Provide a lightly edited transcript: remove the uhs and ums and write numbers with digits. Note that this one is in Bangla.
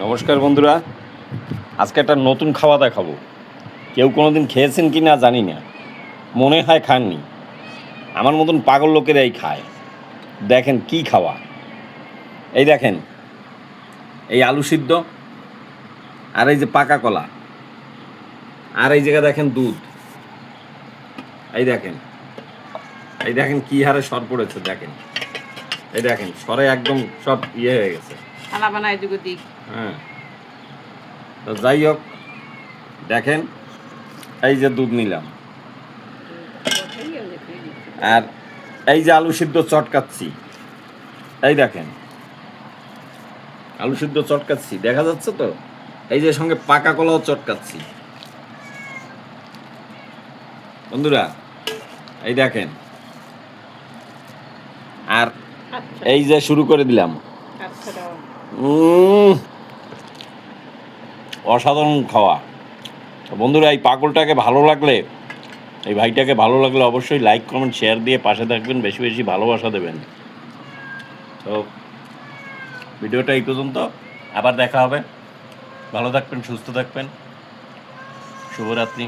নমস্কার বন্ধুরা, আজকে একটা নতুন খাওয়া দেখাবো। কেউ কোনোদিন খেয়েছেন কি না জানি না, মনে হয় খাননি। আমার মতন পাগল লোকেরাই খায়। দেখেন কি খাওয়া, এই দেখেন, এই আলু সিদ্ধ, আর এই যে পাকা কলা, আর এই জায়গা দেখেন দুধ। এই দেখেন, এই দেখেন কি হারে সর পড়েছে, দেখেন, এই দেখেন সরে একদম সব ইয়ে হয়ে গেছে। হ্যাঁ, তো যাই হোক, দেখেন এই যে দুধ নিলাম, আর এই যে আলু সিদ্ধ চটকাচ্ছি, এই দেখেন আলু সিদ্ধ চটকাচ্ছি, দেখা যাচ্ছে তো? এই যে সঙ্গে পাকা কলাও চটকাচ্ছি। বন্ধুরা এই দেখেন, আর এই যে শুরু করে দিলাম। অসাধারণ খাওয়া। বন্ধুরা এই পাগলটাকে ভালো লাগলে, এই ভাইটাকে ভালো লাগলে অবশ্যই লাইক কমেন্ট শেয়ার দিয়ে পাশে থাকবেন, বেশি বেশি ভালোবাসা দেবেন। তো ভিডিওটা এই পর্যন্ত, আবার দেখা হবে। ভালো থাকবেন, সুস্থ থাকবেন, শুভরাত্রি।